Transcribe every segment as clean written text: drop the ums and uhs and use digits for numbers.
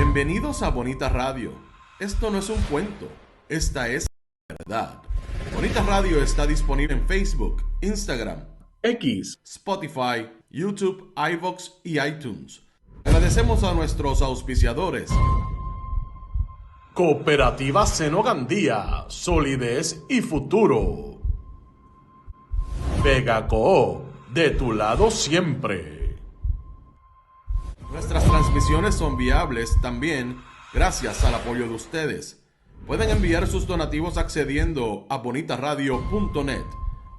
Bienvenidos a Bonita Radio. Esto no es un cuento, esta es la verdad. Bonita Radio está disponible en Facebook, Instagram, X, Spotify, YouTube, iVoox y iTunes. Agradecemos a nuestros auspiciadores. Cooperativa Senogandía, solidez y futuro. Vegaco, de tu lado siempre. Nuestras transmisiones son viables también gracias al apoyo de ustedes. Pueden enviar sus donativos accediendo a bonitaradio.net.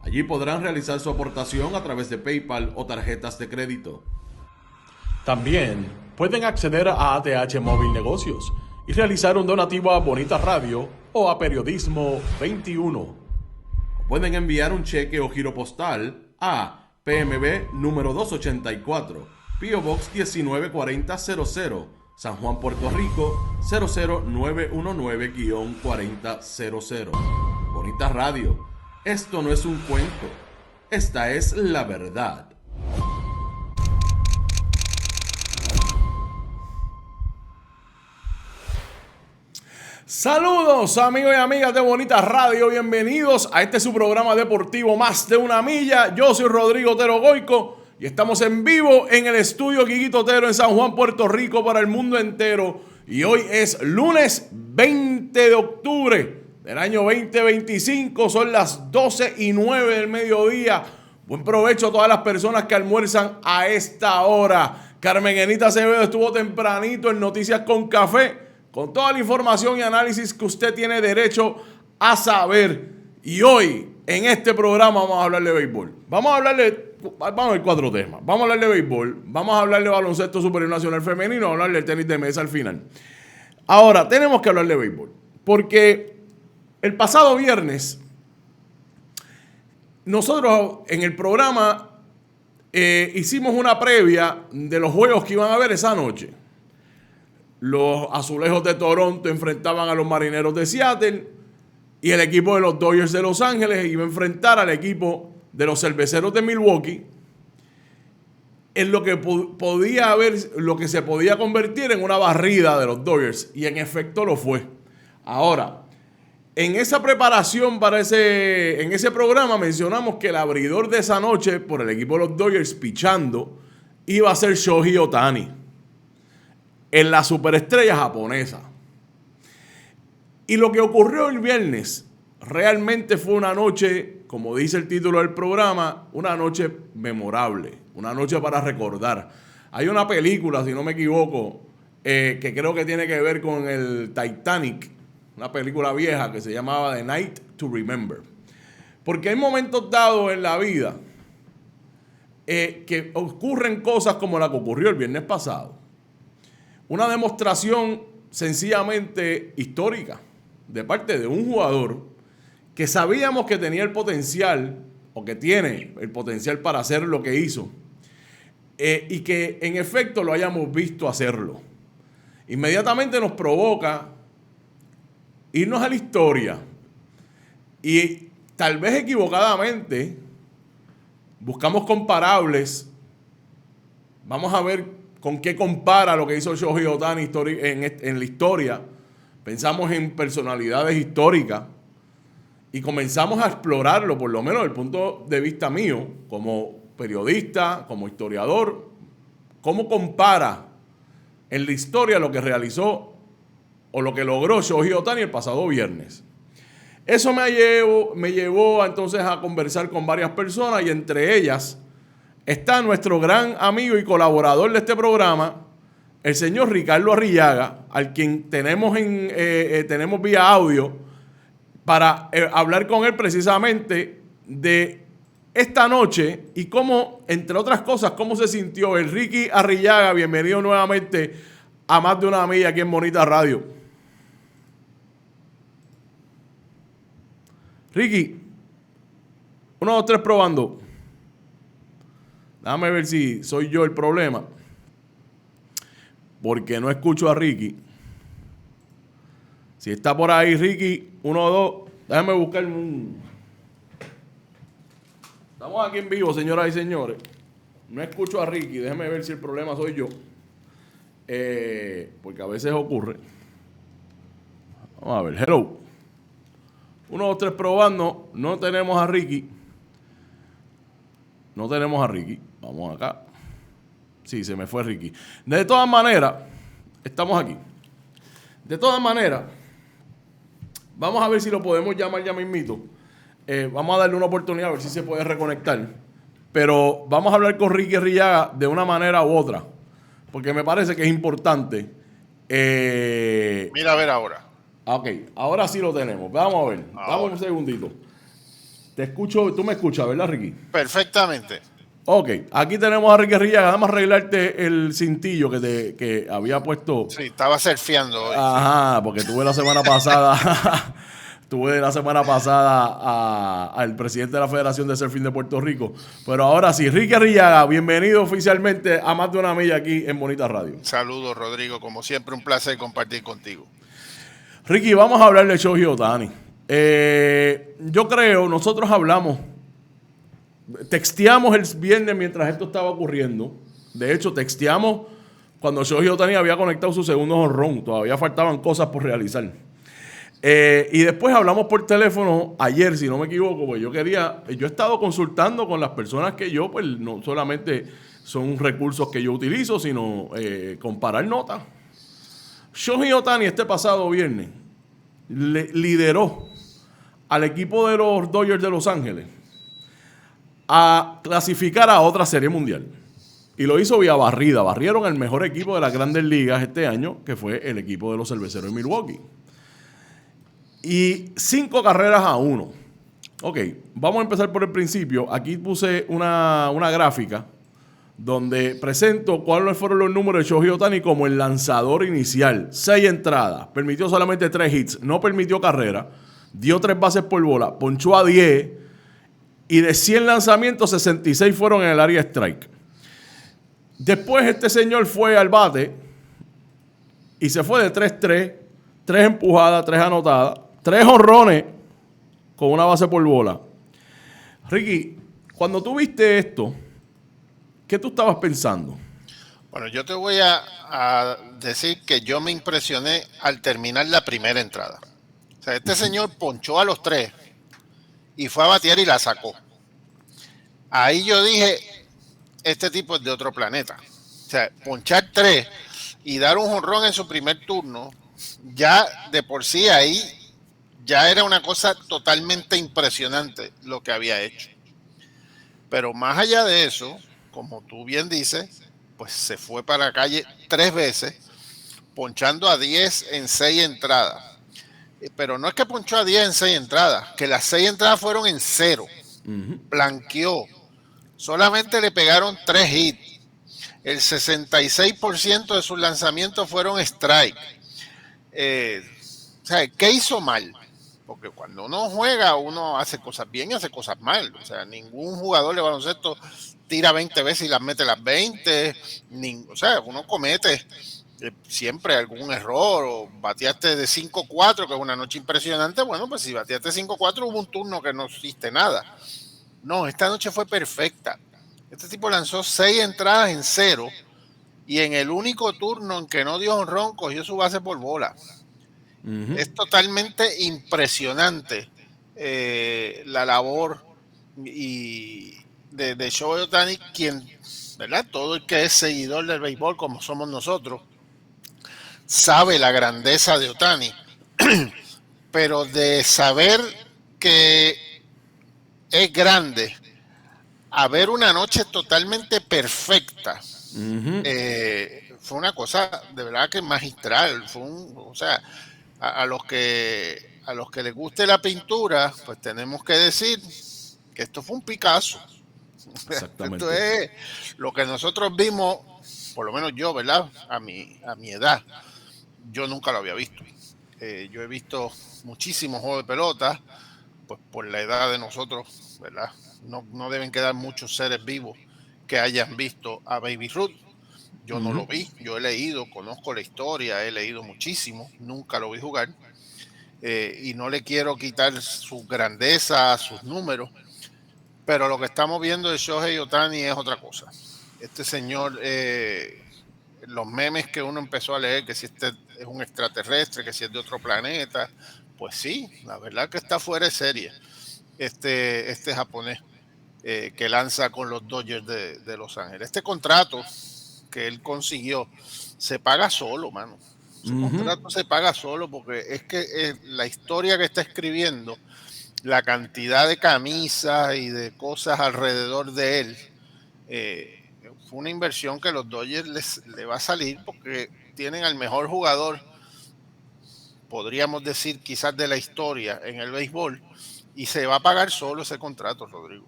Allí podrán realizar su aportación a través de PayPal o tarjetas de crédito. También pueden acceder a ATH Móvil Negocios y realizar un donativo a Bonita Radio o a Periodismo 21. O pueden enviar un cheque o giro postal a PMB número 284, P.O. Box 194000, San Juan, Puerto Rico 00919-4000. Bonita Radio, esto no es un cuento, esta es la verdad. Saludos amigos y amigas de Bonita Radio, bienvenidos a este su programa deportivo Más de una Milla. Yo soy Rodrigo Otero Goico y estamos en vivo en el estudio Guiguito Otero en San Juan, Puerto Rico para el mundo entero. Y hoy es lunes 20 de octubre del año 2025, son las 12:09 del mediodía. Buen provecho a todas las personas que almuerzan a esta hora. Carmen Enita Acevedo estuvo tempranito en Noticias con Café, con toda la información y análisis que usted tiene derecho a saber. Y hoy, en este programa, vamos a hablar de béisbol. Vamos a ver 4 temas. Vamos a hablar de béisbol, vamos a hablar de baloncesto superior nacional femenino, vamos a hablar del tenis de mesa al final. Ahora, tenemos que hablar de béisbol, porque el pasado viernes, nosotros en el programa hicimos una previa de los juegos que iban a haber esa noche. Los Azulejos de Toronto enfrentaban a los Marineros de Seattle y el equipo de los Dodgers de Los Ángeles iba a enfrentar al equipo de los Cerveceros de Milwaukee en lo que podía haber, lo que se podía convertir en una barrida de los Dodgers, y en efecto lo fue. Ahora, en esa preparación en ese programa mencionamos que el abridor de esa noche por el equipo de los Dodgers pichando iba a ser Shohei Ohtani, en la superestrella japonesa. Y lo que ocurrió el viernes realmente fue una noche, como dice el título del programa, una noche memorable, una noche para recordar. Hay una película, si no me equivoco, que creo que tiene que ver con el Titanic, una película vieja que se llamaba The Night to Remember. Porque hay momentos dados en la vida que ocurren cosas como la que ocurrió el viernes pasado. Una demostración sencillamente histórica de parte de un jugador que sabíamos que tenía el potencial, o que tiene el potencial para hacer lo que hizo, y que en efecto lo hayamos visto hacerlo. Inmediatamente nos provoca irnos a la historia y tal vez equivocadamente buscamos comparables. Vamos a ver con qué compara lo que hizo Shohei Ohtani en la historia. Pensamos en personalidades históricas y comenzamos a explorarlo, por lo menos desde el punto de vista mío, como periodista, como historiador, cómo compara en la historia lo que realizó o lo que logró Shohei Ohtani el pasado viernes. Eso me llevó entonces a conversar con varias personas, y entre ellas está nuestro gran amigo y colaborador de este programa, el señor Ricardo Arrillaga, al quien tenemos vía audio para hablar con él precisamente de esta noche y cómo, entre otras cosas, cómo se sintió. El Ricky Arrillaga, bienvenido nuevamente a Más de una Milla aquí en Bonita Radio. Ricky, 1, 2, 3 probando. Déjame ver si soy yo el problema, porque no escucho a Ricky. Si está por ahí Ricky, 1, 2, déjame buscar un... Estamos aquí en vivo, señoras y señores. No escucho a Ricky, déjame ver si el problema soy yo. porque a veces ocurre. Vamos a ver, hello. 1, 2, 3 probando. No tenemos a Ricky. Vamos acá. Sí, se me fue Ricky. De todas maneras, estamos aquí. De todas maneras, vamos a ver si lo podemos llamar ya mismito. Vamos a darle una oportunidad a ver si se puede reconectar. Pero vamos a hablar con Ricky Arrillaga de una manera u otra. Porque me parece que es importante. Mira a ver ahora. Ok, ahora sí lo tenemos. Vamos a ver. Dame un segundito. Te escucho, tú me escuchas, ¿verdad, Ricky? Perfectamente. Ok, aquí tenemos a Ricky Arrillaga. Vamos a arreglarte el cintillo que había puesto. Sí, estaba surfeando hoy. Ajá, porque tuve la semana pasada. Al presidente de la Federación de Surfing de Puerto Rico. Pero ahora sí, Ricky Arrillaga, bienvenido oficialmente a Más de una Milla aquí en Bonita Radio. Saludos, Rodrigo. Como siempre, un placer compartir contigo. Ricky, vamos a hablar de Shohei Ohtani. Yo creo, nosotros hablamos, texteamos el viernes mientras esto estaba ocurriendo. De hecho, texteamos cuando Shohei Ohtani había conectado su segundo jonrón. Todavía faltaban cosas por realizar. Y después hablamos por teléfono ayer, si no me equivoco, porque yo he estado consultando con las personas que yo, pues no solamente son recursos que yo utilizo, sino comparar notas. Shohei Ohtani este pasado viernes lideró al equipo de los Dodgers de Los Ángeles a clasificar a otra serie mundial. Y lo hizo vía barrida. Barrieron el mejor equipo de las Grandes Ligas este año, que fue el equipo de los Cerveceros de Milwaukee. Y 5 carreras a 1. Ok, vamos a empezar por el principio. Aquí puse una gráfica donde presento cuáles fueron los números de Shohei Ohtani como el lanzador inicial. 6 entradas, permitió solamente 3 hits, no permitió carrera, dio 3 bases por bola, ponchó a 10 y de 100 lanzamientos, 66 fueron en el área strike. Después este señor fue al bate y se fue de 3-3, 3 empujadas, 3 anotadas, 3 jonrones con una base por bola. Ricky, cuando tú viste esto, ¿qué tú estabas pensando? Bueno, yo te voy a decir que yo me impresioné al terminar la primera entrada. O sea, este señor ponchó a los 3 y fue a batear y la sacó. Ahí yo dije, este tipo es de otro planeta. O sea, ponchar 3 y dar un jonrón en su primer turno, ya de por sí ahí ya era una cosa totalmente impresionante lo que había hecho. Pero más allá de eso, como tú bien dices, pues se fue para la calle 3 veces, ponchando a 10 en 6 entradas. Pero no es que ponchó a 10 en 6 entradas, que las 6 entradas fueron en 0. Blanqueó. Solamente le pegaron 3 hits. El 66% de sus lanzamientos fueron strike. O sea, ¿qué hizo mal? Porque cuando uno juega, uno hace cosas bien y hace cosas mal. O sea, ningún jugador de baloncesto tira 20 veces y las mete las 20. O sea, uno comete siempre algún error o bateaste de 5-4, que es una noche impresionante. Bueno, pues si bateaste 5-4 hubo un turno que no hiciste nada. No, esta noche fue perfecta. Este tipo lanzó 6 entradas en 0 y en el único turno en que no dio jonrón cogió su base por bola. Es totalmente impresionante la labor de Shohei Ohtani, quien, ¿verdad? Todo el que es seguidor del béisbol, como somos nosotros, sabe la grandeza de Ohtani. Pero de saber que es grande a ver una noche totalmente perfecta, fue una cosa de verdad que magistral. O sea, a los que les guste la pintura, pues tenemos que decir que esto fue un Picasso. Exactamente. Esto es lo que nosotros vimos, por lo menos yo, ¿verdad? A mi edad, yo nunca lo había visto. Yo he visto muchísimos juegos de pelota, pues por la edad de nosotros, ¿verdad? No deben quedar muchos seres vivos que hayan visto a Baby Ruth. Yo no lo vi, yo he leído, conozco la historia, he leído muchísimo, nunca lo vi jugar. Y no le quiero quitar su grandeza, sus números, pero lo que estamos viendo de Shohei Ohtani es otra cosa. Este señor los memes que uno empezó a leer, que si este es un extraterrestre, que si es de otro planeta, pues sí, la verdad que está fuera de serie este japonés que lanza con los Dodgers de Los Ángeles. Este contrato que él consiguió se paga solo, mano. Su contrato se paga solo porque es que la historia que está escribiendo, la cantidad de camisas y de cosas alrededor de él, fue una inversión que los Dodgers le va a salir porque tienen al mejor jugador, podríamos decir quizás de la historia en el béisbol, y se va a pagar solo ese contrato, Rodrigo.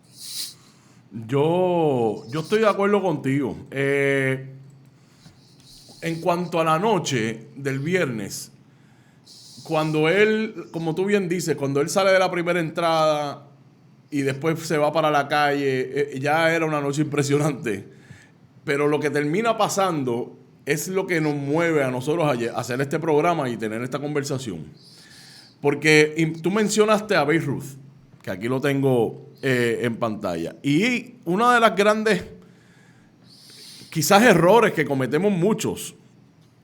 Yo estoy de acuerdo contigo. En cuanto a la noche del viernes, cuando él, como tú bien dices, cuando él sale de la primera entrada y después se va para la calle, ya era una noche impresionante. Pero lo que termina pasando es lo que nos mueve a nosotros a hacer este programa y tener esta conversación. Porque tú mencionaste a Babe Ruth, que aquí lo tengo en pantalla. Y una de las grandes, quizás errores que cometemos muchos,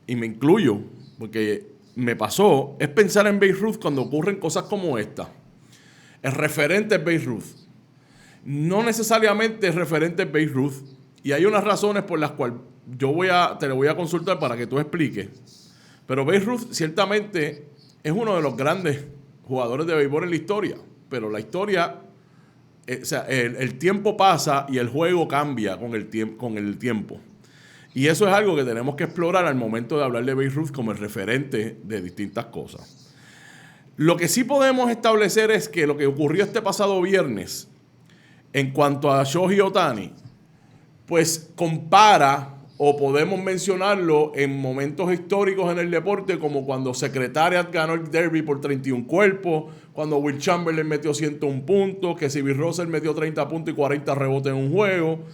y me incluyo, porque me pasó, es pensar en Babe Ruth cuando ocurren cosas como esta. El referente es Babe Ruth. No necesariamente el referente es Babe Ruth. Y hay unas razones por las cuales te lo voy a consultar para que tú expliques. Pero Babe Ruth ciertamente es uno de los grandes jugadores de béisbol en la historia. Pero la historia, o sea, el tiempo pasa y el juego cambia con el tiempo. Y eso es algo que tenemos que explorar al momento de hablar de Babe Ruth como el referente de distintas cosas. Lo que sí podemos establecer es que lo que ocurrió este pasado viernes en cuanto a Shohei Ohtani, pues compara o podemos mencionarlo en momentos históricos en el deporte, como cuando Secretariat ganó el Derby por 31 cuerpos, cuando Will Chamberlain metió 101 puntos, que Stevie Russell metió 30 puntos y 40 rebotes en un juego,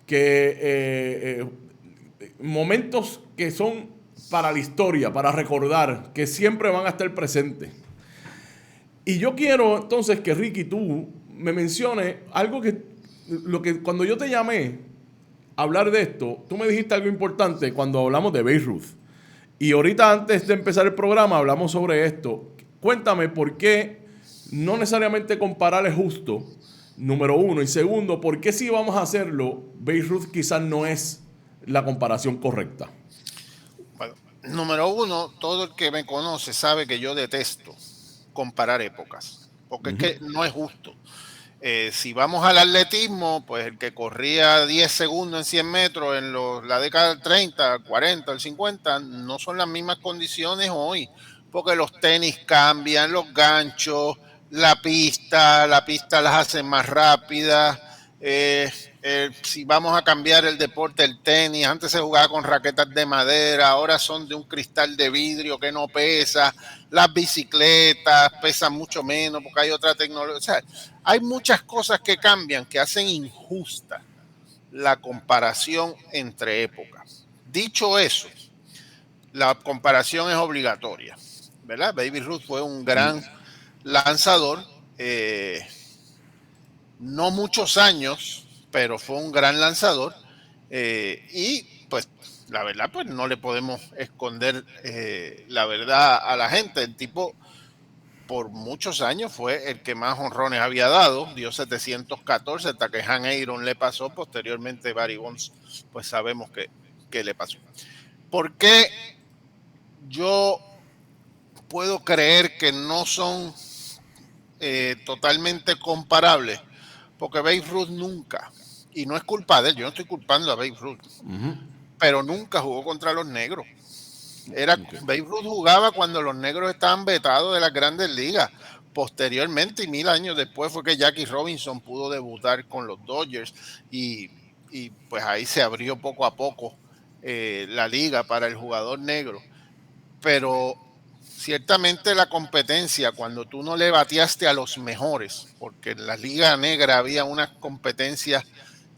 que momentos que son para la historia, para recordar, que siempre van a estar presentes. Y yo quiero entonces que Ricky, tú me menciones algo que cuando yo te llamé a hablar de esto, tú me dijiste algo importante cuando hablamos de Babe Ruth. Y ahorita antes de empezar el programa hablamos sobre esto. Cuéntame por qué no necesariamente comparar es justo, número uno. Y segundo, ¿por qué si vamos a hacerlo, Babe Ruth quizás no es la comparación correcta? Bueno, número uno, todo el que me conoce sabe que yo detesto comparar épocas, porque es que no es justo. Si vamos al atletismo, pues el que corría 10 segundos en 100 metros en la década del 30, 40, el 50, no son las mismas condiciones hoy, porque los tenis cambian, los ganchos, la pista las hacen más rápidas. Si vamos a cambiar el deporte, el tenis, antes se jugaba con raquetas de madera, ahora son de un cristal de vidrio que no pesa, las bicicletas pesan mucho menos porque hay otra tecnología. O sea, hay muchas cosas que cambian que hacen injusta la comparación entre épocas. Dicho eso, la comparación es obligatoria, ¿verdad? Babe Ruth fue un gran lanzador, no muchos años, pero fue un gran lanzador, y pues la verdad pues no le podemos esconder la verdad a la gente. El tipo por muchos años fue el que más honrones había dado, dio 714 hasta que Han Aaron le pasó, posteriormente Barry Bonds pues sabemos que le pasó. ¿Por qué yo puedo creer que no son totalmente comparables? Porque Babe Ruth nunca, y no es culpa de él, yo no estoy culpando a Babe Ruth, pero nunca jugó contra los negros. Babe Ruth jugaba cuando los negros estaban vetados de las grandes ligas. Posteriormente, y 1000 años después, fue que Jackie Robinson pudo debutar con los Dodgers y pues ahí se abrió poco a poco la liga para el jugador negro. Pero ciertamente la competencia, cuando tú no le bateaste a los mejores, porque en la Liga Negra había una competencia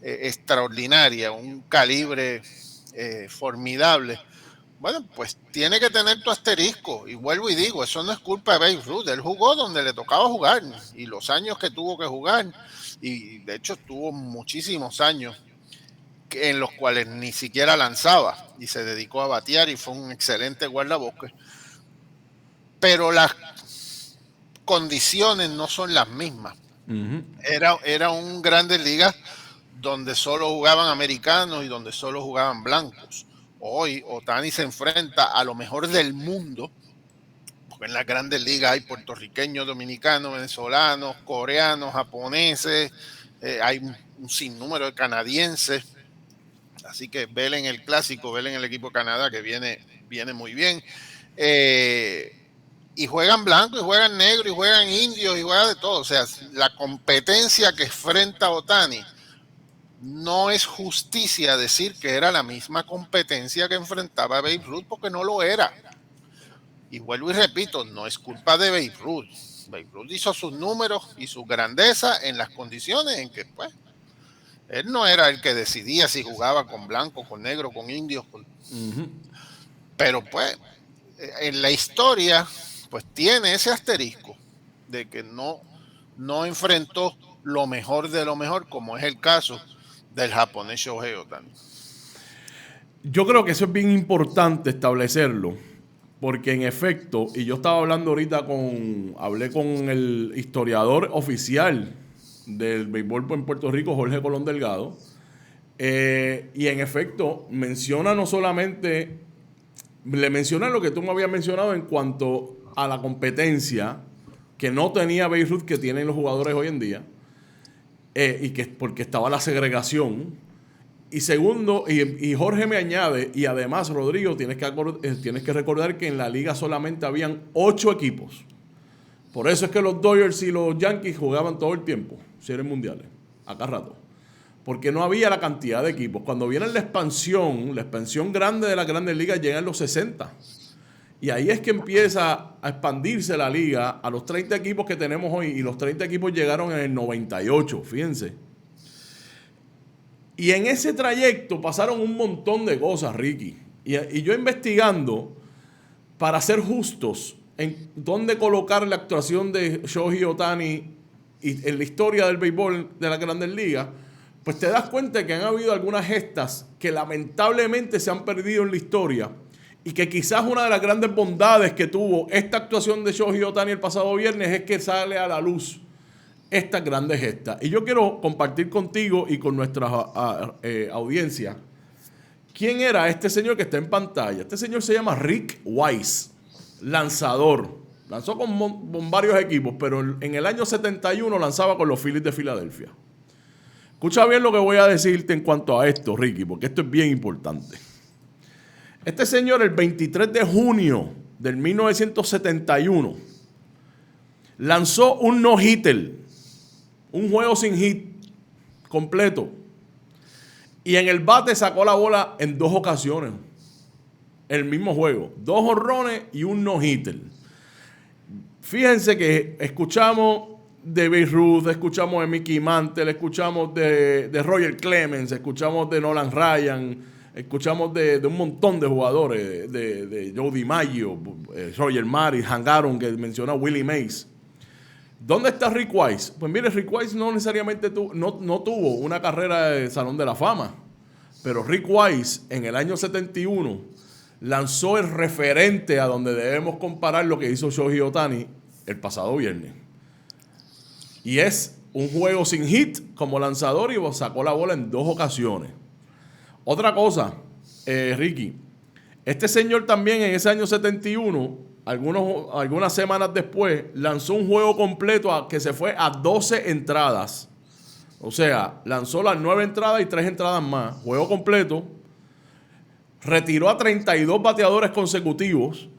extraordinaria, un calibre formidable, bueno, pues tiene que tener tu asterisco. Y vuelvo y digo, eso no es culpa de Babe Ruth. Él jugó donde le tocaba jugar y los años que tuvo que jugar, y de hecho tuvo muchísimos años en los cuales ni siquiera lanzaba y se dedicó a batear y fue un excelente guardabosques. Pero las condiciones no son las mismas. Era un Grandes Ligas donde solo jugaban americanos y donde solo jugaban blancos. Hoy Ohtani se enfrenta a lo mejor del mundo, porque en las Grandes Ligas hay puertorriqueños, dominicanos, venezolanos, coreanos, japoneses, hay un sinnúmero de canadienses. Así que velen el clásico, velen el equipo de Canadá, que viene muy bien. Y juegan blanco, y juegan negro, y juegan indios, y juegan de todo. O sea, la competencia que enfrenta Ohtani, no es justicia decir que era la misma competencia que enfrentaba Babe Ruth, porque no lo era. Y vuelvo y repito, no es culpa de Babe Ruth. Babe Ruth hizo sus números y su grandeza en las condiciones en que, pues, él no era el que decidía si jugaba con blanco, con negro, con indios. Pero, pues, en la historia, pues, tiene ese asterisco de que no enfrentó lo mejor de lo mejor, como es el caso del japonés Shohei Ohtani. Yo creo que eso es bien importante establecerlo, porque en efecto, y yo estaba hablando ahorita hablé con el historiador oficial del béisbol en Puerto Rico, Jorge Colón Delgado, y en efecto menciona no solamente, le menciona lo que tú me habías mencionado en cuanto a la competencia que no tenía Babe Ruth que tienen los jugadores hoy en día, y que porque estaba la segregación. Y segundo, y Jorge me añade, y además, Rodrigo, tienes que recordar que en la liga solamente habían 8 equipos. Por eso es que los Dodgers y los Yankees jugaban todo el tiempo, series mundiales, a cada rato. Porque no había la cantidad de equipos. Cuando viene la expansión grande de las grandes ligas llega en los 60. Y ahí es que empieza a expandirse la liga a los 30 equipos que tenemos hoy. Y los 30 equipos llegaron en el 98, fíjense. Y en ese trayecto pasaron un montón de cosas, Ricky. Y yo investigando, para ser justos, en dónde colocar la actuación de Shohei Ohtani y en la historia del béisbol de las Grandes Ligas, pues te das cuenta que han habido algunas gestas que lamentablemente se han perdido en la historia y que quizás una de las grandes bondades que tuvo esta actuación de Shohei Ohtani el pasado viernes es que sale a la luz estas grandes gestas. Y yo quiero compartir contigo y con nuestra audiencia quién era este señor que está en pantalla. Este señor se llama Rick Wise, lanzador. Lanzó con varios equipos, pero en el año 71 lanzaba con los Phillies de Filadelfia. Escucha bien lo que voy a decirte en cuanto a esto, Ricky, porque esto es bien importante. Este señor, el 23 de junio del 1971, lanzó un no-hitter, un juego sin hit completo. Y en el bate sacó la bola en 2 ocasiones. El mismo juego. 2 jonrones y un no-hitter. Fíjense que escuchamos de Babe Ruth, escuchamos de Mickey Mantle, escuchamos de Roger Clemens, escuchamos de Nolan Ryan, escuchamos de un montón de jugadores, de Joe DiMaggio, Roger Maris, Hank Aaron, que mencionó Willie Mays. ¿Dónde está Rick Wise? Pues mire, Rick Wise no necesariamente no tuvo una carrera de Salón de la Fama, pero Rick Wise en el año 71 lanzó el referente a donde debemos comparar lo que hizo Shohei Ohtani el pasado viernes. Y es un juego sin hit como lanzador y sacó la bola en 2 ocasiones. Otra cosa, Ricky, este señor también en ese año 71, algunas semanas después, lanzó un juego completo que se fue a 12 entradas. O sea, lanzó las 9 entradas y 3 entradas más. Juego completo. Retiró a 32 bateadores consecutivos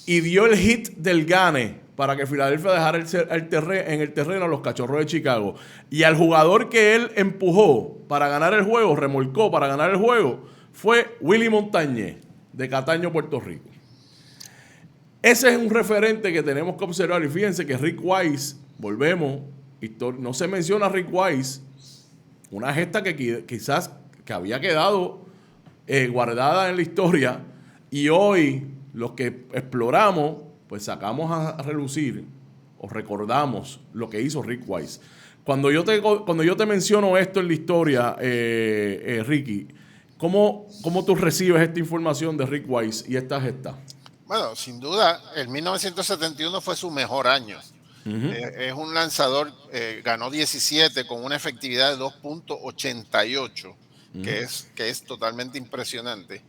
y dio el hit del gane para que Filadelfia dejara en el terreno a los Cachorros de Chicago. Y al jugador que él empujó para ganar el juego, remolcó para ganar el juego, fue Willy Montañez, de Cataño, Puerto Rico. Ese es un referente que tenemos que observar. Y fíjense que Rick Wise, volvemos, no se menciona a Rick Wise, una gesta que quizás que había quedado guardada en la historia, y hoy los que exploramos, pues sacamos a relucir o recordamos lo que hizo Rick Wise. Cuando yo te menciono esto en la historia, Ricky, ¿cómo tú recibes esta información de Rick Wise y esta gesta? Bueno, sin duda, el 1971 fue su mejor año. Es un lanzador, ganó 17 con una efectividad de 2.88, que es totalmente impresionante.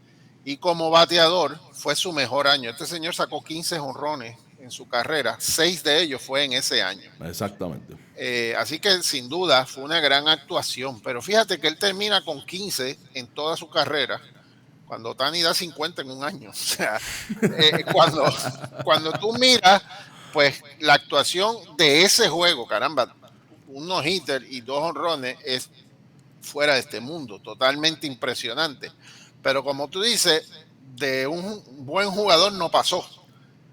Y como bateador, fue su mejor año. Este señor sacó 15 jonrones en su carrera, 6 de ellos fue en ese año. Exactamente. Así que sin duda fue una gran actuación. Pero fíjate que él termina con 15 en toda su carrera, cuando Ohtani da 50 en un año. O sea, cuando tú miras, pues la actuación de ese juego, caramba, un no-hitter y 2 honrones es fuera de este mundo, totalmente impresionante. Pero como tú dices, de un buen jugador no pasó.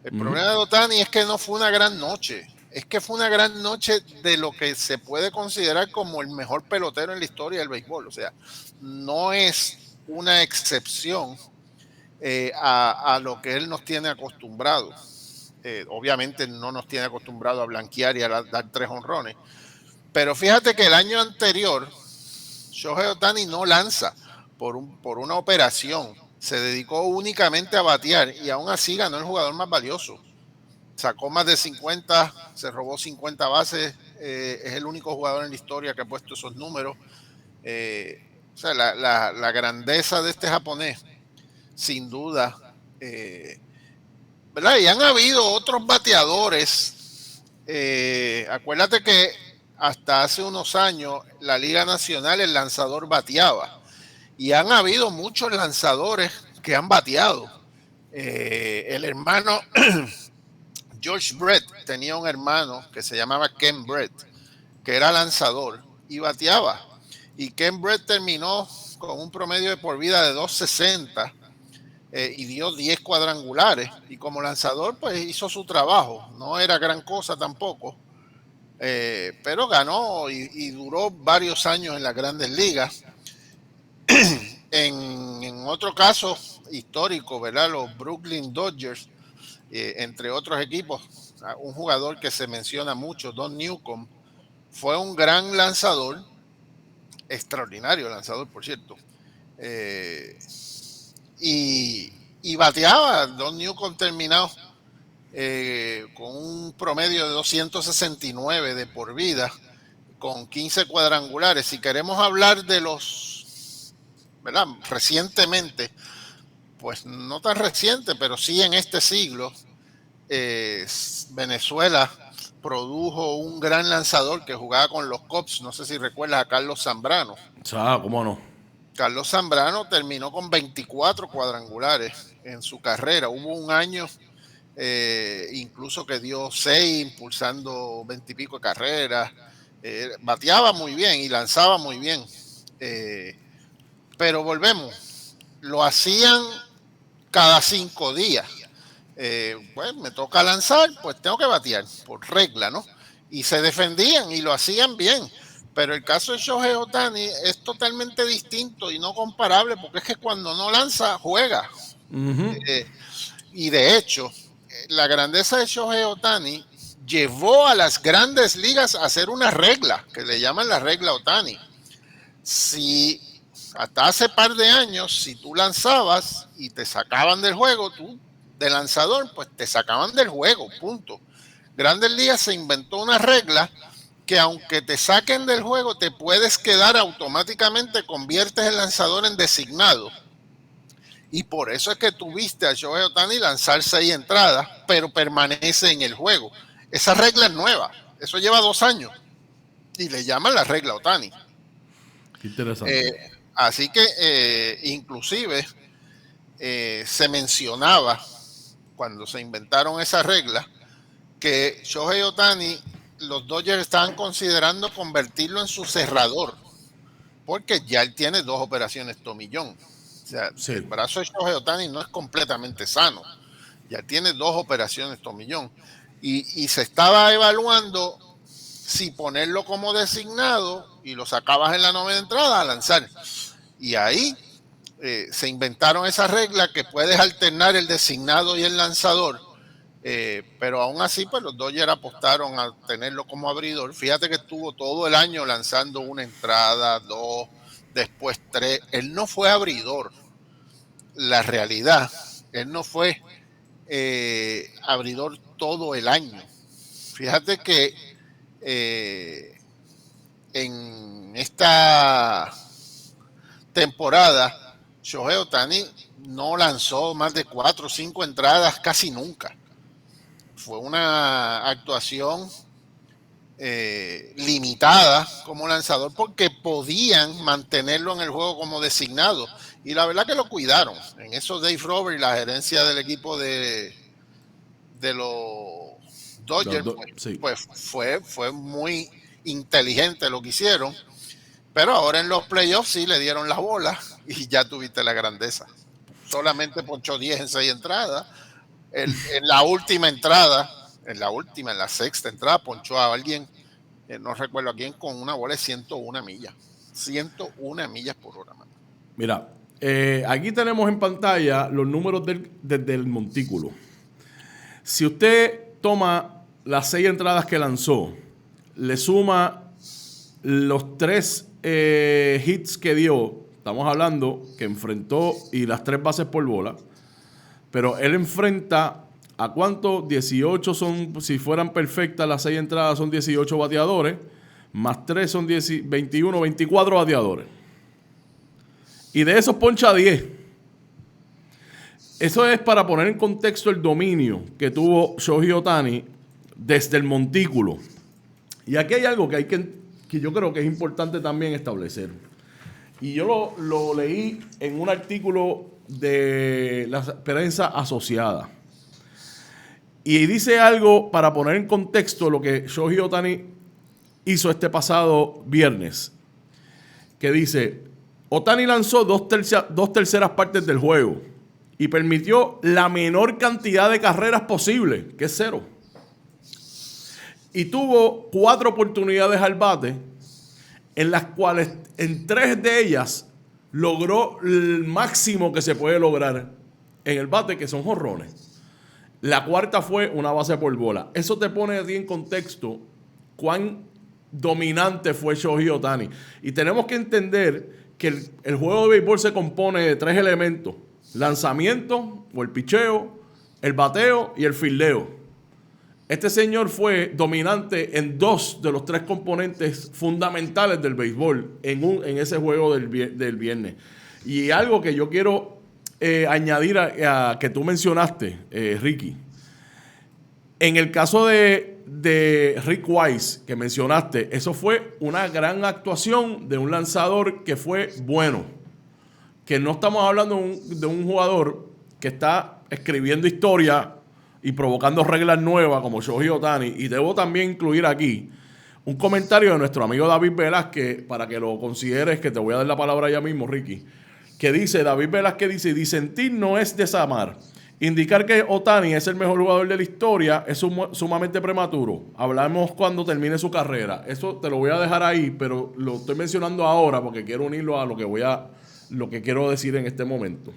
El problema de Ohtani es que no fue una gran noche. Es que fue una gran noche de lo que se puede considerar como el mejor pelotero en la historia del béisbol. O sea, no es una excepción a lo que él nos tiene acostumbrado. Obviamente no nos tiene acostumbrado a blanquear y a dar 3 honrones. Pero fíjate que el año anterior, Shohei Ohtani no lanza por una operación. Se dedicó únicamente a batear y aún así ganó el jugador más valioso. Sacó más de 50, se robó 50 bases. Es el único jugador en la historia que ha puesto esos números. O sea, la grandeza de este japonés, sin duda. ¿Verdad? Y han habido otros bateadores. Acuérdate que hasta hace unos años la Liga Nacional el lanzador bateaba. Y han habido muchos lanzadores que han bateado. El hermano George Brett tenía un hermano que se llamaba Ken Brett, que era lanzador y bateaba. Y Ken Brett terminó con un promedio de por vida de 260 y dio 10 cuadrangulares. Y como lanzador, pues hizo su trabajo. No era gran cosa tampoco, pero ganó y duró varios años en las grandes ligas. En otro caso histórico, ¿verdad? Los Brooklyn Dodgers, entre otros equipos, un jugador que se menciona mucho, Don Newcomb, fue un gran lanzador, extraordinario lanzador, por cierto, y bateaba. Don Newcomb terminó con un promedio de 269 de por vida, con 15 cuadrangulares. Si queremos hablar de los, ¿verdad? Recientemente, pues no tan reciente, pero sí en este siglo, Venezuela produjo un gran lanzador que jugaba con los Cubs. No sé si recuerdas a Carlos Zambrano. ¿Cómo no? Carlos Zambrano terminó con 24 cuadrangulares en su carrera. Hubo un año incluso que dio 6, impulsando 20 y pico de carreras. Bateaba muy bien y lanzaba muy bien. Pero volvemos, lo hacían cada 5 días. Pues me toca lanzar, pues tengo que batear, por regla, ¿no? Y se defendían y lo hacían bien. Pero el caso de Shohei Ohtani es totalmente distinto y no comparable, porque es que cuando no lanza, juega. Y de hecho, la grandeza de Shohei Ohtani llevó a las grandes ligas a hacer una regla, que le llaman la regla Ohtani. Si hasta hace par de años, si tú lanzabas y te sacaban del juego, tú de lanzador, pues te sacaban del juego, punto. Grandes Ligas se inventó una regla que aunque te saquen del juego, te puedes quedar automáticamente, conviertes el lanzador en designado. Y por eso es que tuviste a Shohei Ohtani lanzar 6 entradas, pero permanece en el juego. Esa regla es nueva, eso lleva 2 años y le llaman la regla Ohtani. Interesante. Así que inclusive se mencionaba cuando se inventaron esa regla que Shohei Ohtani, los Dodgers estaban considerando convertirlo en su cerrador, porque ya él tiene 2 operaciones tomillón. O sea, sí, el brazo de Shohei Ohtani no es completamente sano, ya tiene 2 operaciones tomillón, y se estaba evaluando si ponerlo como designado y lo sacabas en la 9ª entrada a lanzar. Y ahí se inventaron esa regla que puedes alternar el designado y el lanzador Pero aún así, pues los Dodgers apostaron a tenerlo como abridor. Fíjate que estuvo todo el año lanzando una entrada, dos, después tres. Él no fue abridor. La realidad, él no fue abridor todo el año. Fíjate que en esta temporada, Shohei Ohtani no lanzó más de 4 o 5 entradas casi nunca. Fue una actuación limitada como lanzador porque podían mantenerlo en el juego como designado. Y la verdad que lo cuidaron. En eso Dave Roberts y la gerencia del equipo de los Dodgers, pues fue muy inteligente lo que hicieron. Pero ahora en los playoffs sí le dieron la bola y ya tuviste la grandeza. Solamente ponchó 10 en 6 entradas. En la última entrada, en la sexta entrada, ponchó a alguien, no recuerdo a quién, con una bola de 101 millas. 101 millas por hora, man. Mira, aquí tenemos en pantalla los números desde el montículo. Si usted toma las 6 entradas que lanzó, le suma los 3 hits que dio, estamos hablando que enfrentó y las 3 bases por bola, pero él enfrenta a cuánto, 18 son, si fueran perfectas las 6 entradas son 18 bateadores, más 3 son 21, 24 bateadores. Y de esos poncha 10. Eso es para poner en contexto el dominio que tuvo Shohei Ohtani desde el montículo. Y aquí hay algo que yo creo que es importante también establecer. Y yo lo leí en un artículo de la prensa asociada. Y dice algo para poner en contexto lo que Shohei Ohtani hizo este pasado viernes. Que dice, Ohtani lanzó dos terceras partes del juego y permitió la menor cantidad de carreras posible, que es 0. Y tuvo 4 oportunidades al bate, en las cuales en 3 de ellas logró el máximo que se puede lograr en el bate, que son jonrones. La cuarta fue una base por bola. Eso te pone a ti en contexto cuán dominante fue Shohei Ohtani. Y tenemos que entender que el juego de béisbol se compone de 3 elementos: lanzamiento o el picheo, el bateo y el fildeo. Este señor fue dominante en 2 de los 3 componentes fundamentales del béisbol en ese juego del viernes. Y algo que yo quiero añadir a que tú mencionaste, Ricky. En el caso de Rick Wise, que mencionaste, eso fue una gran actuación de un lanzador que fue bueno. Que no estamos hablando de un jugador que está escribiendo historia y provocando reglas nuevas como Shohei Ohtani. Y debo también incluir aquí un comentario de nuestro amigo David Velázquez, para que lo consideres, que te voy a dar la palabra ya mismo, Ricky, que dice, David Velázquez dice, disentir no es desamar. Indicar que Ohtani es el mejor jugador de la historia es sumamente prematuro. Hablamos cuando termine su carrera. Eso te lo voy a dejar ahí, pero lo estoy mencionando ahora porque quiero unirlo a lo que quiero decir en este momento.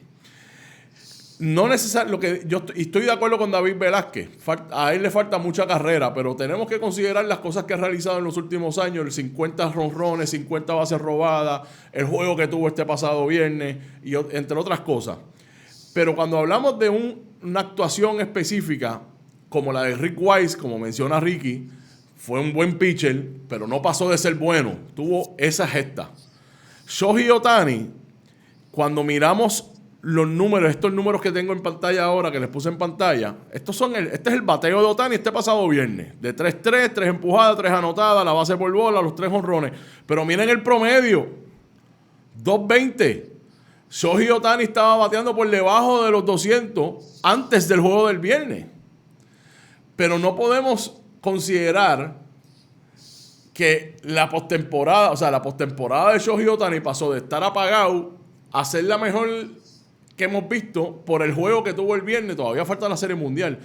No necesariamente, yo estoy de acuerdo con David Velázquez. A él le falta mucha carrera, pero tenemos que considerar las cosas que ha realizado en los últimos años: el 50 jonrones, 50 bases robadas, el juego que tuvo este pasado viernes, y entre otras cosas. Pero cuando hablamos de una actuación específica, como la de Rick Wise, como menciona Ricky, fue un buen pitcher, pero no pasó de ser bueno. Tuvo esa gesta. Shohei Ohtani, cuando miramos los números, estos números que tengo en pantalla ahora, que les puse en pantalla, este es el bateo de Ohtani este pasado viernes. De 3-3, 3 empujadas, 3 anotadas, la base por bola, los 3 jonrones. Pero miren el promedio, 2.20. Shohei Ohtani estaba bateando por debajo de los 200 antes del juego del viernes. Pero no podemos considerar que la postemporada de Shohei Ohtani pasó de estar apagado a ser la mejor que hemos visto por el juego que tuvo el viernes. Todavía falta la Serie Mundial.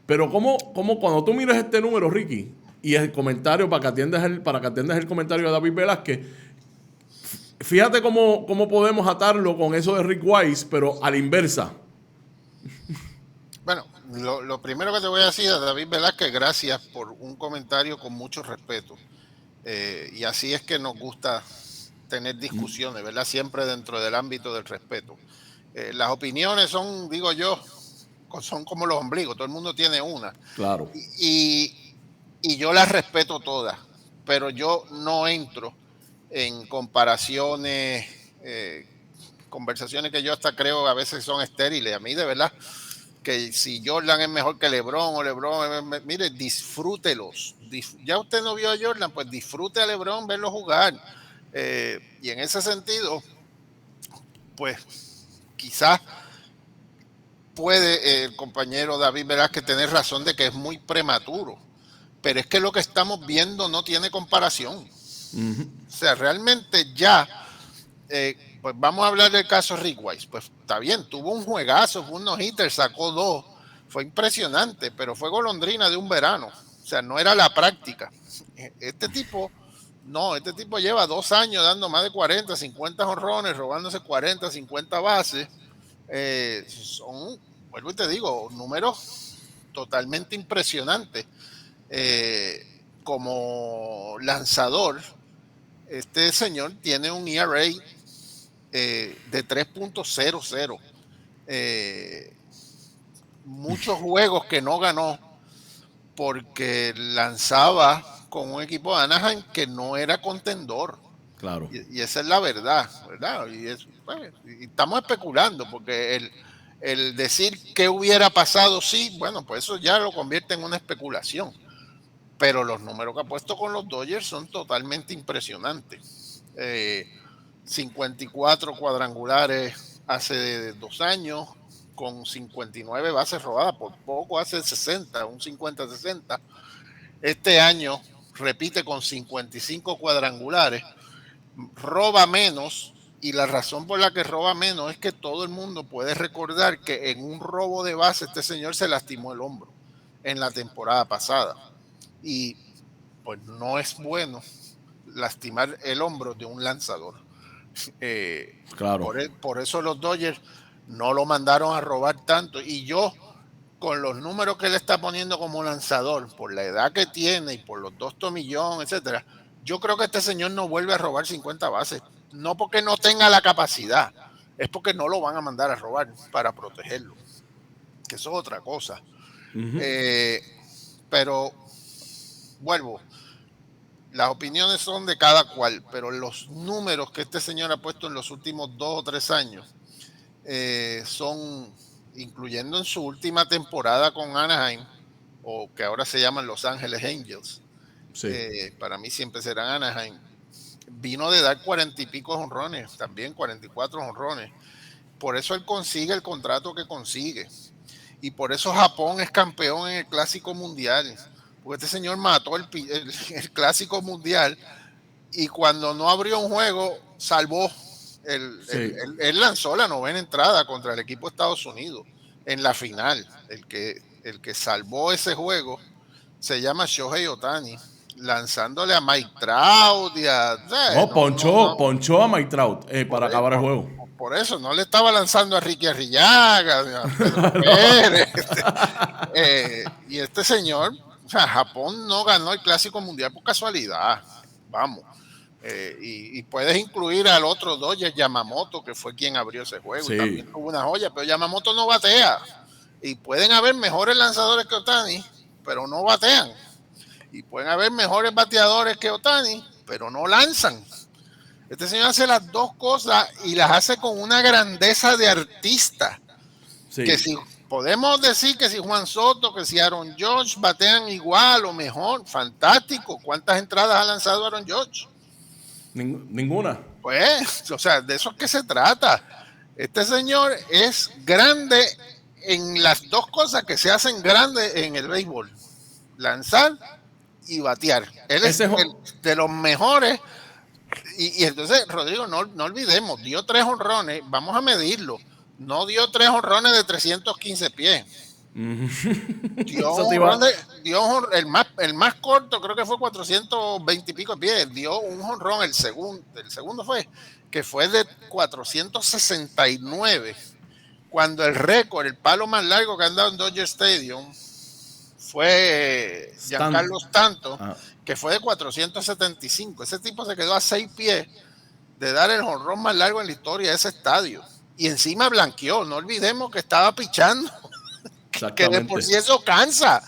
Pero como cuando tú miras este número, Ricky, y el comentario, para que atiendas el comentario de David Velázquez, fíjate cómo podemos atarlo con eso de Rick Wise, pero a la inversa. Bueno, lo primero que te voy a decir a David Velázquez, gracias por un comentario con mucho respeto. Y así es que nos gusta tener discusiones, ¿verdad? Siempre dentro del ámbito del respeto. Las opiniones son, digo yo, son como los ombligos, todo el mundo tiene una. Claro. Y yo las respeto todas, pero yo no entro en comparaciones, conversaciones que yo hasta creo a veces son estériles. A mí de verdad que si Jordan es mejor que LeBron o LeBron, mire, disfrútelos. Ya usted no vio a Jordan, pues disfrute a LeBron, verlo jugar. Y en ese sentido, pues quizás puede el compañero David Velázquez tener razón de que es muy prematuro, pero es que lo que estamos viendo no tiene comparación. O sea, realmente ya, pues vamos a hablar del caso Rick Wise. Pues está bien, tuvo un juegazo, fue un no-hitter, sacó 2, fue impresionante, pero fue golondrina de un verano. O sea, no era la práctica. Este tipo lleva 2 años dando más de 40, 50 jonrones, robándose 40, 50 bases. Son, vuelvo y te digo, números totalmente impresionantes. Como lanzador, este señor tiene un ERA de 3.00. Muchos juegos que no ganó porque lanzaba con un equipo de Anaheim que no era contendor. Claro. Y esa es la verdad, ¿verdad? Y estamos especulando porque el decir qué hubiera pasado, sí, bueno, pues eso ya lo convierte en una especulación. Pero los números que ha puesto con los Dodgers son totalmente impresionantes. 54 cuadrangulares hace 2 años, con 59 bases robadas, por poco hace 60, un 50-60. Este año repite con 55 cuadrangulares, roba menos, y la razón por la que roba menos es que todo el mundo puede recordar que en un robo de base este señor se lastimó el hombro en la temporada pasada. Y pues no es bueno lastimar el hombro de un lanzador. Claro. Por eso los Dodgers no lo mandaron a robar tanto. Y yo, con los números que él está poniendo como lanzador, por la edad que tiene y por los 2 tomillones, etcétera, yo creo que este señor no vuelve a robar 50 bases. No porque no tenga la capacidad, es porque no lo van a mandar a robar para protegerlo. Que eso es otra cosa. Pero vuelvo, las opiniones son de cada cual, pero los números que este señor ha puesto en los últimos 2 o 3 años son, incluyendo en su última temporada con Anaheim, o que ahora se llaman Los Ángeles Angels, sí. Para mí siempre serán Anaheim, vino de dar 40 y pico jonrones, también 44 jonrones. Por eso él consigue el contrato que consigue. Y por eso Japón es campeón en el Clásico Mundial. Porque este señor mató el Clásico Mundial y cuando no abrió un juego, salvó. Él lanzó la 9ª entrada contra el equipo de Estados Unidos en la final. El que salvó ese juego se llama Shohei Ohtani, lanzándole a Mike Trout y a... ponchó a Mike Trout para acabar el juego. Por eso, no le estaba lanzando a Ricky Arrillaga, a Pedro Pérez. Y este señor, o sea, Japón no ganó el Clásico Mundial por casualidad. Vamos. Y puedes incluir al otro Dodger, Yamamoto, que fue quien abrió ese juego. Sí. Y también tuvo una joya, pero Yamamoto no batea. Y pueden haber mejores lanzadores que Ohtani, pero no batean. Y pueden haber mejores bateadores que Ohtani, pero no lanzan. Este señor hace las 2 cosas y las hace con una grandeza de artista. Sí. Que si podemos decir que si Juan Soto, que si Aaron Judge batean igual o mejor, fantástico. ¿Cuántas entradas ha lanzado Aaron Judge? Ninguna. Pues, o sea, de eso es que se trata. Este señor es grande en las 2 cosas que se hacen grandes en el béisbol: lanzar y batear. Él es de los mejores. Y entonces, Rodrigo, no olvidemos, dio 3 jonrones, vamos a medirlo. No dio 3 jonrones de 315 pies. Dio el más corto, creo que fue 420 y pico pies. Dio un jonrón, el segundo fue, que fue de 469. cuando el récord, el palo más largo que han dado en Dodger Stadium fue Giancarlo Stanton, que fue de 475. Ese tipo se quedó a 6 pies de dar el jonrón más largo en la historia de ese estadio. Y encima blanqueó. No olvidemos que estaba pichando. Que de por sí eso cansa.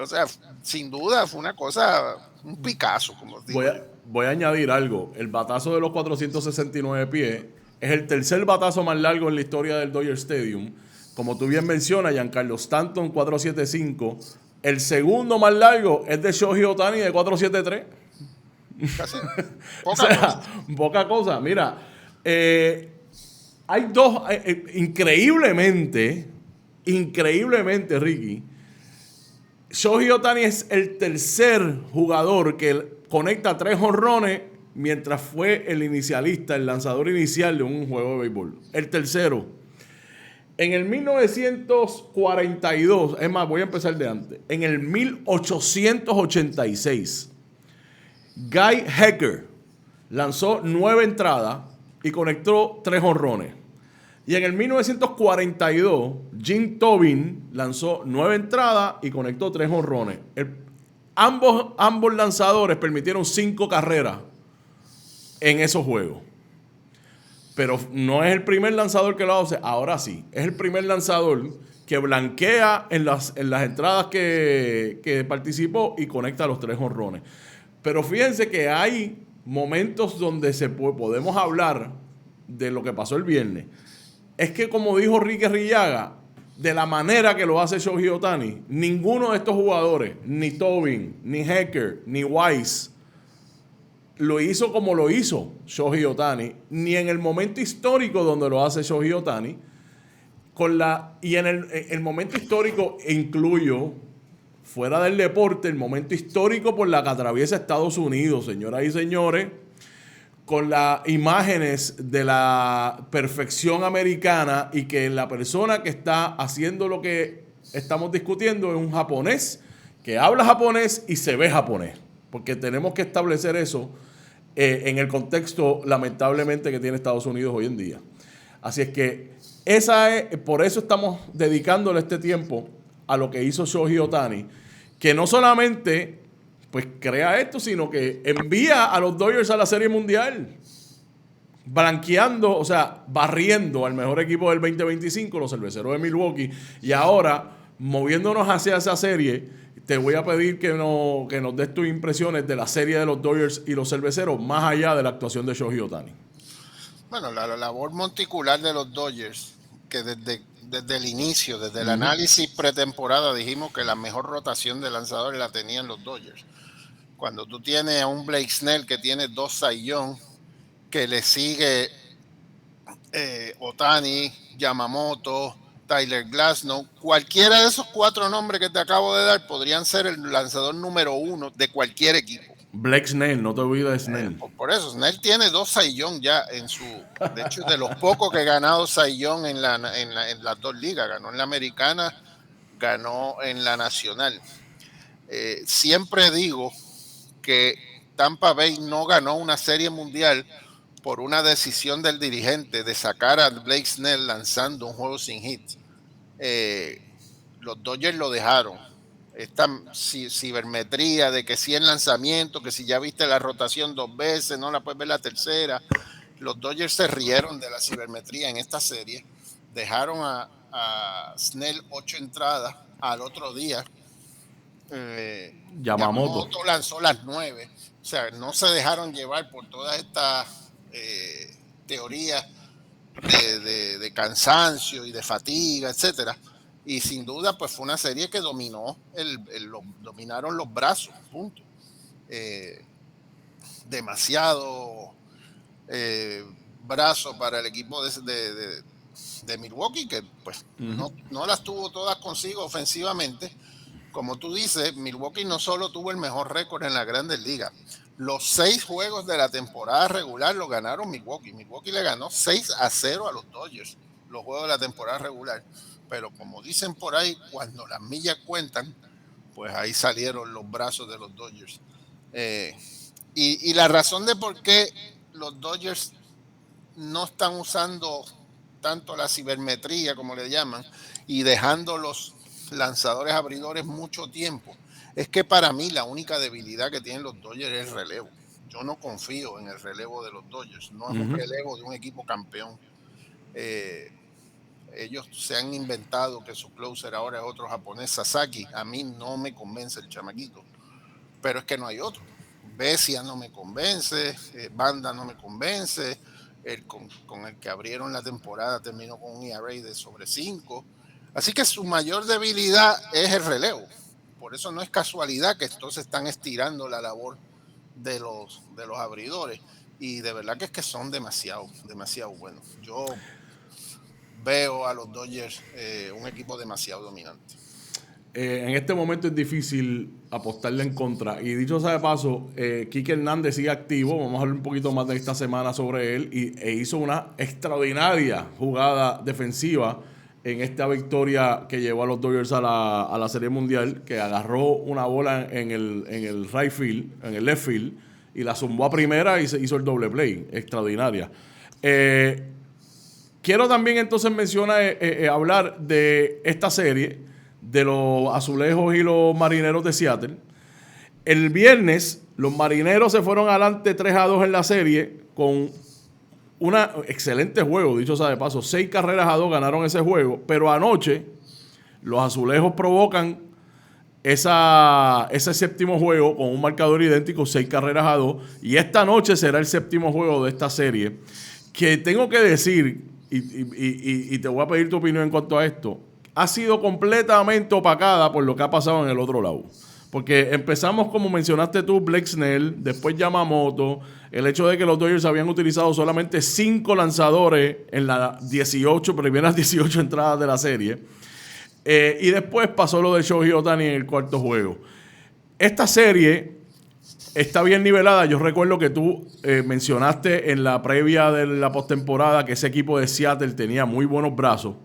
O sea, sin duda fue una cosa, un Picasso, como digo. Voy a añadir algo. El batazo de los 469 pies es el tercer batazo más largo en la historia del Dodger Stadium. Como tú bien mencionas, Giancarlo Stanton 475. El segundo más largo es de Shohei Ohtani de 473. Casi. Poca cosa. Mira, hay dos, increíblemente, Ricky, Shohei Ohtani es el tercer jugador que conecta 3 jonrones mientras fue el inicialista, el lanzador inicial de un juego de béisbol. El tercero. En el 1942, es más, voy a empezar de antes. En el 1886, Guy Hecker lanzó 9 entradas y conectó 3 jonrones. Y en el 1942, Jim Tobin lanzó 9 entradas y conectó 3 jonrones. Ambos lanzadores permitieron 5 carreras en esos juegos. Pero no es el primer lanzador que lo hace, ahora sí. Es el primer lanzador que blanquea en las entradas que participó y conecta los 3 jonrones. Pero fíjense que hay momentos donde podemos hablar de lo que pasó el viernes. Es que, como dijo Ricky Rillaga, de la manera que lo hace Shohei Ohtani, ninguno de estos jugadores, ni Tobin, ni Hecker, ni Weiss, lo hizo como lo hizo Shohei Ohtani, ni en el momento histórico donde lo hace Shohei Ohtani. Y en el momento histórico incluyo, fuera del deporte, el momento histórico por la que atraviesa Estados Unidos, señoras y señores, con las imágenes de la perfección americana y que la persona que está haciendo lo que estamos discutiendo es un japonés que habla japonés y se ve japonés. Porque tenemos que establecer eso en el contexto, lamentablemente, que tiene Estados Unidos hoy en día. Así es que por eso estamos dedicándole este tiempo a lo que hizo Shohei Ohtani, que no solamente pues crea esto, sino que envía a los Dodgers a la Serie Mundial, blanqueando, o sea, barriendo al mejor equipo del 2025, los Cerveceros de Milwaukee, y ahora, moviéndonos hacia esa serie, te voy a pedir que nos des tus impresiones de la serie de los Dodgers y los Cerveceros, más allá de la actuación de Shohei Ohtani. Bueno, la labor monticular de los Dodgers, que desde el inicio, desde el análisis pretemporada, dijimos que la mejor rotación de lanzadores la tenían los Dodgers. Cuando tú tienes a un Blake Snell que tiene 2 Cy Young, que le sigue Ohtani, Yamamoto, Tyler Glasnow, cualquiera de esos 4 nombres que te acabo de dar podrían ser el lanzador número 1 de cualquier equipo. Blake Snell, no te olvides de Snell. Por eso, Snell tiene 2 Cy Young ya en su... De hecho, de los pocos que ha ganado Cy Young en las 2 ligas. Ganó en la americana, ganó en la nacional. Siempre digo que Tampa Bay no ganó una serie mundial por una decisión del dirigente de sacar a Blake Snell lanzando un juego sin hit. Los Dodgers lo dejaron. Esta cibermetría de que si en lanzamiento, que si ya viste la rotación 2 veces, no la puedes ver la tercera. Los Dodgers se rieron de la cibermetría en esta serie. Dejaron a Snell 8 entradas al otro día. Yamamoto lanzó las 9. O sea, no se dejaron llevar por todas estas teorías de cansancio y de fatiga, etcétera. Y sin duda, pues fue una serie que dominaron los brazos, punto. Demasiado brazo para el equipo de Milwaukee, que pues no las tuvo todas consigo ofensivamente. Como tú dices, Milwaukee no solo tuvo el mejor récord en la Grandes Ligas, los 6 juegos de la temporada regular lo ganaron Milwaukee. Milwaukee le ganó 6-0 a los Dodgers, los juegos de la temporada regular. Pero como dicen por ahí, cuando las millas cuentan, pues ahí salieron los brazos de los Dodgers. Y la razón de por qué los Dodgers no están usando tanto la cibermetría, como le llaman, y dejando los lanzadores abridores mucho tiempo, es que para mí la única debilidad que tienen los Dodgers es el relevo. Yo no confío en el relevo de los Dodgers, no es un relevo de un equipo campeón. Ellos se han inventado que su closer ahora es otro japonés, Sasaki. A mí no me convence el chamaquito, pero es que no hay otro. Bessia no me convence, Banda no me convence, con el que abrieron la temporada terminó con un ERA de sobre 5. Así que su mayor debilidad es el relevo. Por eso no es casualidad que entonces están estirando la labor de los abridores. Y de verdad que es que son demasiado buenos. Yo veo a los Dodgers un equipo demasiado dominante. En este momento es difícil apostarle en contra. Y dicho sea de paso, Kike Hernández sigue activo. Vamos a hablar un poquito más de esta semana sobre él. E hizo una extraordinaria jugada defensiva en esta victoria que llevó a los Dodgers a la Serie Mundial, que agarró una bola en el right field, en el left field, y la zumbó a primera y se hizo el doble play. Extraordinaria. Quiero también entonces mencionar, hablar de esta serie, de los Azulejos y los Marineros de Seattle. El viernes, los Marineros se fueron adelante 3-2 en la serie con un excelente juego, dicho sea de paso. 6-2 ganaron ese juego, pero anoche los Azulejos provocan ese séptimo juego con un marcador idéntico, 6-2, y esta noche será el séptimo juego de esta serie, que tengo que decir, y te voy a pedir tu opinión en cuanto a esto, ha sido completamente opacada por lo que ha pasado en el otro lado. Porque empezamos, como mencionaste tú, Blake Snell, después Yamamoto, el hecho de que los Dodgers habían utilizado solamente 5 lanzadores en las primeras 18 entradas de la serie. Y después pasó lo de Shohei Ohtani en el cuarto juego. Esta serie está bien nivelada. Yo recuerdo que tú mencionaste en la previa de la postemporada que ese equipo de Seattle tenía muy buenos brazos.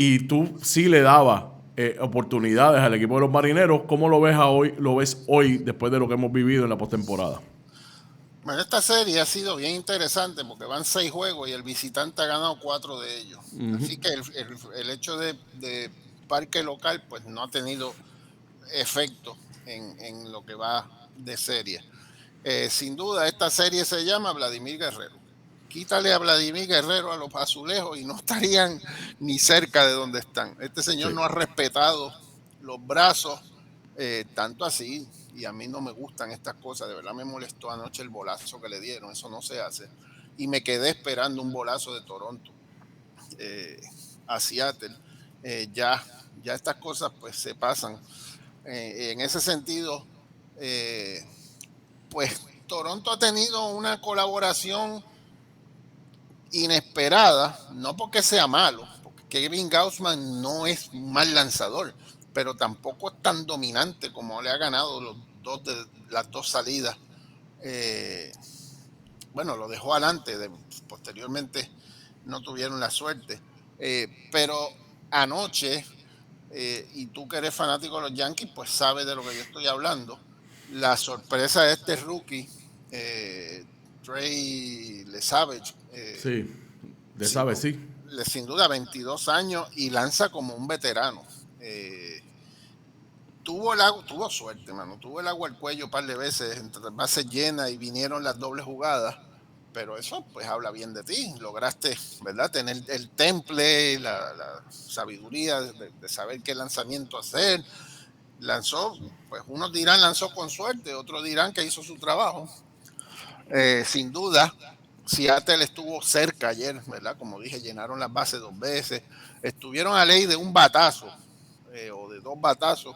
Y tú sí le dabas oportunidades al equipo de los Marineros. ¿Cómo lo ves hoy después de lo que hemos vivido en la postemporada? Bueno, esta serie ha sido bien interesante porque van 6 juegos y el visitante ha ganado 4 de ellos. Así que el hecho de parque local pues no ha tenido efecto en lo que va de serie. Sin duda, esta serie se llama Vladimir Guerrero. Quítale a Vladimir Guerrero a los Azulejos y no estarían ni cerca de donde están. Este señor no ha respetado los brazos, tanto así, y a mí no me gustan estas cosas. De verdad me molestó anoche el bolazo que le dieron, eso no se hace. Y me quedé esperando un bolazo de Toronto a Seattle. Ya estas cosas pues se pasan. En ese sentido, pues Toronto ha tenido una colaboración inesperada, no porque sea malo, porque Kevin Gausman no es un mal lanzador, pero tampoco es tan dominante como le ha ganado las dos salidas. Bueno, lo dejó adelante, posteriormente no tuvieron la suerte. Pero anoche, y tú que eres fanático de los Yankees, pues sabes de lo que yo estoy hablando. La sorpresa de este rookie, Trey LeSavage. Sí, LeSavage, sí. Sin duda, 22 años y lanza como un veterano. Tuvo suerte, mano. Tuvo el agua al cuello un par de veces, entre las bases llenas y vinieron las dobles jugadas. Pero eso, pues, habla bien de ti. Lograste, ¿verdad?, tener el temple, la sabiduría de saber qué lanzamiento hacer. Lanzó, pues, unos dirán lanzó con suerte, otros dirán que hizo su trabajo. Sin duda, Seattle estuvo cerca ayer, ¿verdad? Como dije, llenaron las bases 2 veces. Estuvieron a ley de un batazo o de 2 batazos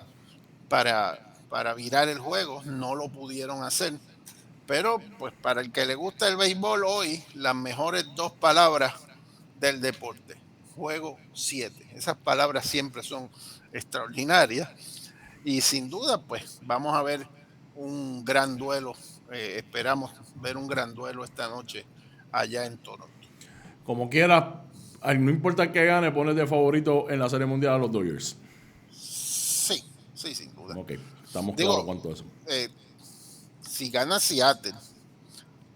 para virar el juego. No lo pudieron hacer. Pero, pues, para el que le gusta el béisbol hoy, las mejores 2 palabras del deporte. Juego 7. Esas palabras siempre son extraordinarias. Y sin duda, pues, vamos a ver un gran duelo. Esperamos ver un gran duelo esta noche allá en Toronto. Como quiera, no importa que gane, pones de favorito en la Serie Mundial a los Dodgers. Sí, sin duda. Ok, estamos claros cuanto a eso. Si gana Seattle,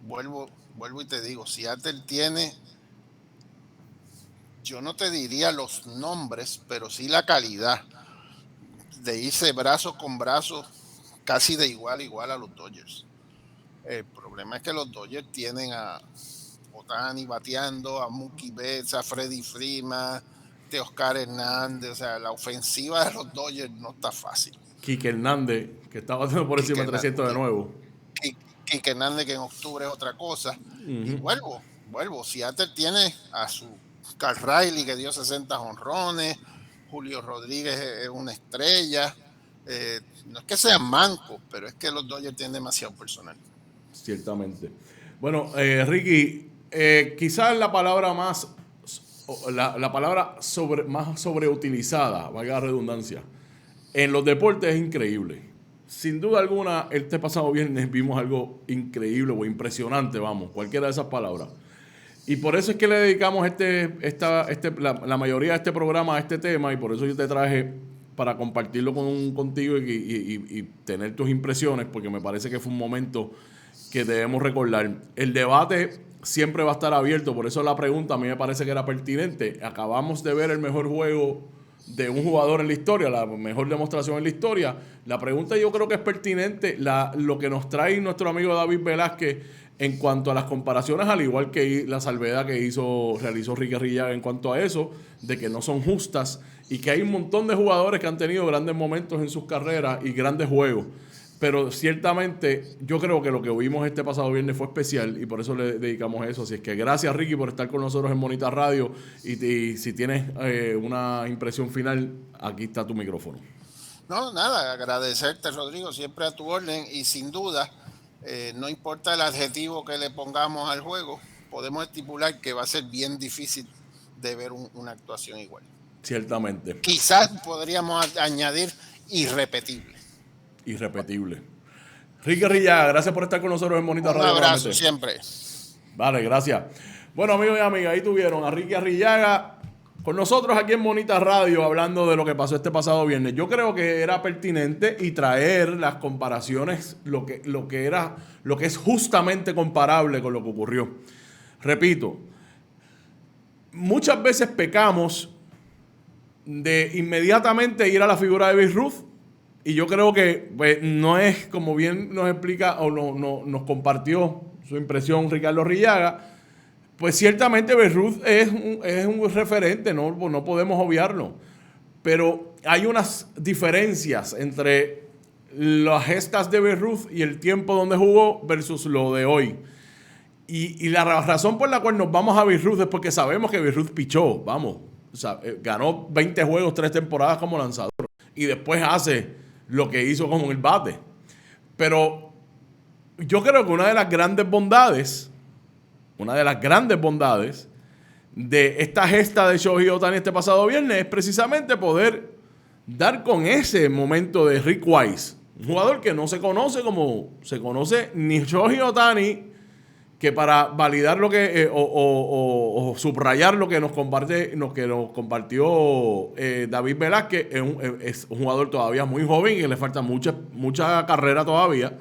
vuelvo y te digo, Seattle tiene yo no te diría los nombres, pero sí la calidad de irse brazo con brazo, casi de igual a igual a los Dodgers. El problema es que los Dodgers tienen a Ohtani bateando, a Mookie Betts, a Freddie Freeman, de Oscar Hernández. O sea, la ofensiva de los Dodgers no está fácil. Quique Hernández, que está batiendo por encima de 300 de nuevo. Quique Hernández, que en octubre es otra cosa. Y vuelvo. Seattle tiene a su Carl Riley, que dio 60 jonrones. Julio Rodríguez es una estrella. No es que sean mancos, pero es que los Dodgers tienen demasiado personal. Ciertamente. Bueno, Ricky, quizás la palabra más sobreutilizada, valga la redundancia, en los deportes es increíble. Sin duda alguna, este pasado viernes vimos algo increíble o impresionante, vamos, cualquiera de esas palabras. Y por eso es que le dedicamos la mayoría de este programa a este tema, y por eso yo te traje para compartirlo contigo y tener tus impresiones, porque me parece que fue un momento que debemos recordar. El debate siempre va a estar abierto, por eso la pregunta a mí me parece que era pertinente. Acabamos de ver el mejor juego de un jugador en la historia, la mejor demostración en la historia. La pregunta yo creo que es pertinente, lo que nos trae nuestro amigo David Velázquez en cuanto a las comparaciones, al igual que la salvedad que realizó Ricky Arrillaga en cuanto a eso, de que no son justas y que hay un montón de jugadores que han tenido grandes momentos en sus carreras y grandes juegos. Pero ciertamente yo creo que lo que vimos este pasado viernes fue especial y por eso le dedicamos eso. Así es que gracias, Ricky, por estar con nosotros en Bonita Radio, y si tienes una impresión final, aquí está tu micrófono. No, nada, agradecerte, Rodrigo, siempre a tu orden, y sin duda, no importa el adjetivo que le pongamos al juego, podemos estipular que va a ser bien difícil de ver una actuación igual. Ciertamente. Quizás podríamos añadir irrepetible. Ricky Arrillaga, gracias por estar con nosotros en Bonita Radio. Un abrazo siempre. Vale, gracias. Bueno, amigos y amigas, ahí tuvieron a Ricky Arrillaga con nosotros aquí en Bonita Radio hablando de lo que pasó este pasado viernes. Yo creo que era pertinente y traer las comparaciones, lo que es justamente comparable con lo que ocurrió. Repito, muchas veces pecamos de inmediatamente ir a la figura de Babe Ruth. Y yo creo que pues, no es, como bien nos explica o nos compartió su impresión Ricardo Arrillaga, pues ciertamente Babe Ruth es un referente, no podemos obviarlo. Pero hay unas diferencias entre las gestas de Babe Ruth y el tiempo donde jugó versus lo de hoy. Y la razón por la cual nos vamos a Babe Ruth es porque sabemos que Babe Ruth pichó, vamos. O sea, ganó 20 juegos, 3 temporadas como lanzador. Y después hace lo que hizo con el bate. Pero yo creo que una de las grandes bondades de esta gesta de Shohei Ohtani este pasado viernes es precisamente poder dar con ese momento de Rick Wise, un jugador que no se conoce como se conoce ni Shohei Ohtani, que para validar lo que o subrayar lo que nos compartió David Velázquez, es un jugador todavía muy joven y que le falta mucha carrera todavía,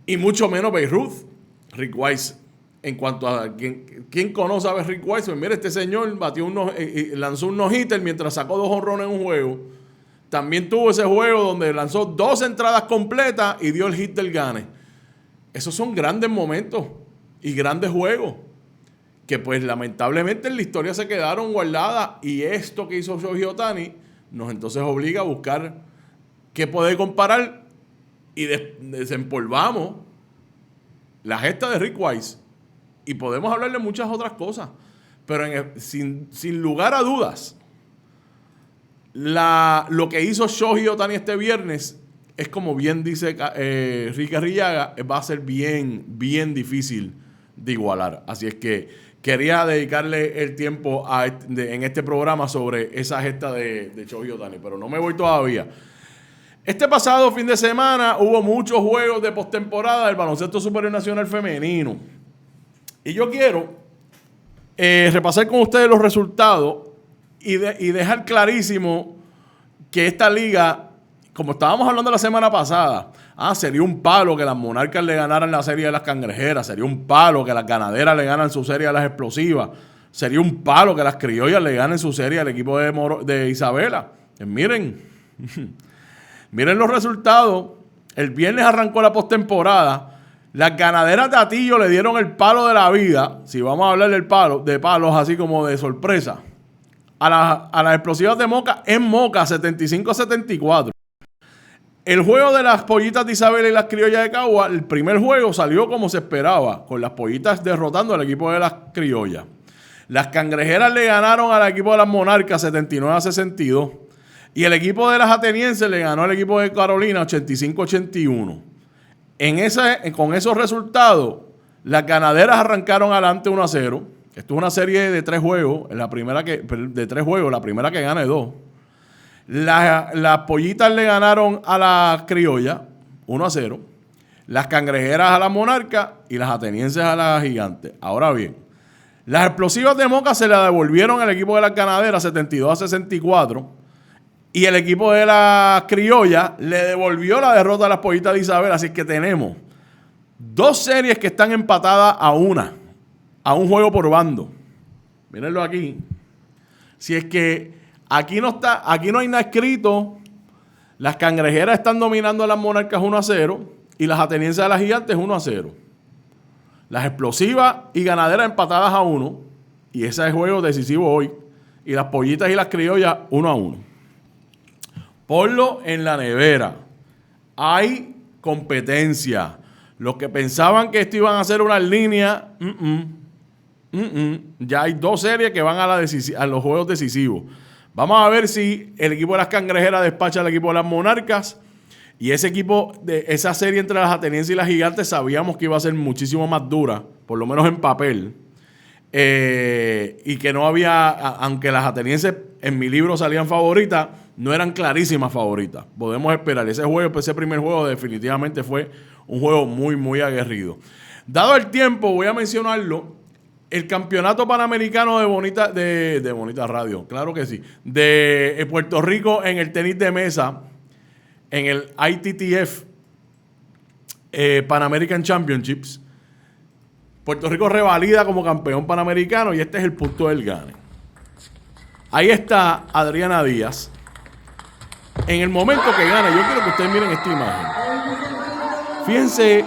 y mucho menos Babe Ruth. Rick Wise, en cuanto a ¿quién conoce a Rick Wise? Pues mira, este señor lanzó un no-hitter mientras sacó 2 jonrones en un juego. También tuvo ese juego donde lanzó 2 entradas completas y dio el hit del gane. Esos son grandes momentos y grandes juegos que pues lamentablemente en la historia se quedaron guardadas, y esto que hizo Shohei Ohtani nos entonces obliga a buscar qué poder comparar y desempolvamos la gesta de Rick Wise y podemos hablar de muchas otras cosas, pero sin lugar a dudas lo que hizo Shohei Ohtani este viernes es, como bien dice Ricky Arrillaga, va a ser bien, bien difícil de igualar. Así es que quería dedicarle el tiempo en este programa sobre esa gesta de Shohei Ohtani, pero no me voy todavía. Este pasado fin de semana hubo muchos juegos de postemporada del baloncesto superior nacional femenino. Y yo quiero repasar con ustedes los resultados y dejar clarísimo que esta liga, como estábamos hablando la semana pasada, sería un palo que las Monarcas le ganaran la serie de las Cangrejeras, sería un palo que las Ganaderas le ganan su serie a las Explosivas. Sería un palo que las criollas le ganen su serie al equipo de Isabela. Miren, miren los resultados. El viernes arrancó la postemporada. Las ganaderas de Atillo le dieron el palo de la vida. Si vamos a hablar de palos así como de sorpresa. A las explosivas de Moca en Moca, 75-74. El juego de las pollitas de Isabela y las criollas de Cagua, el primer juego salió como se esperaba, con las pollitas derrotando al equipo de las criollas. Las cangrejeras le ganaron al equipo de las monarcas 79-62. Y el equipo de las atenienses le ganó al equipo de Carolina 85-81. Con esos resultados, las ganaderas arrancaron adelante 1-0. Esto es una serie de 3 juegos. La primera que gana es 2. Las pollitas le ganaron a las criollas 1-0. Las cangrejeras a las monarcas y las atenienses a las gigantes. Ahora bien, las explosivas de Moca se la devolvieron al equipo de las ganaderas 72-64. Y el equipo de las criollas le devolvió la derrota a las pollitas de Isabel. Así que tenemos 2 series que están empatadas a un juego por bando. Mírenlo aquí. Si es que aquí no hay nada escrito, las cangrejeras están dominando a las monarcas 1-0 y las atenienses a las gigantes 1-0. Las explosivas y ganaderas empatadas a 1, y ese es el juego decisivo hoy. Y las pollitas y las criollas 1-1. Ponlo en la nevera. Hay competencia. Los que pensaban que esto iban a ser una línea, ya hay 2 series que van a los juegos decisivos. Vamos a ver si el equipo de las cangrejeras despacha al equipo de las monarcas. Y esa serie entre las atenienses y las gigantes sabíamos que iba a ser muchísimo más dura, por lo menos en papel. Y que no había, aunque las atenienses en mi libro salían favoritas, no eran clarísimas favoritas. Podemos esperar. Ese primer juego definitivamente fue un juego muy, muy aguerrido. Dado el tiempo, voy a mencionarlo. El campeonato panamericano de Bonita Radio, claro que sí, de Puerto Rico en el tenis de mesa, en el ITTF Pan American Championships. Puerto Rico revalida como campeón panamericano y este es el punto del gane. Ahí está Adriana Díaz. En el momento que gana, yo quiero que ustedes miren esta imagen. Fíjense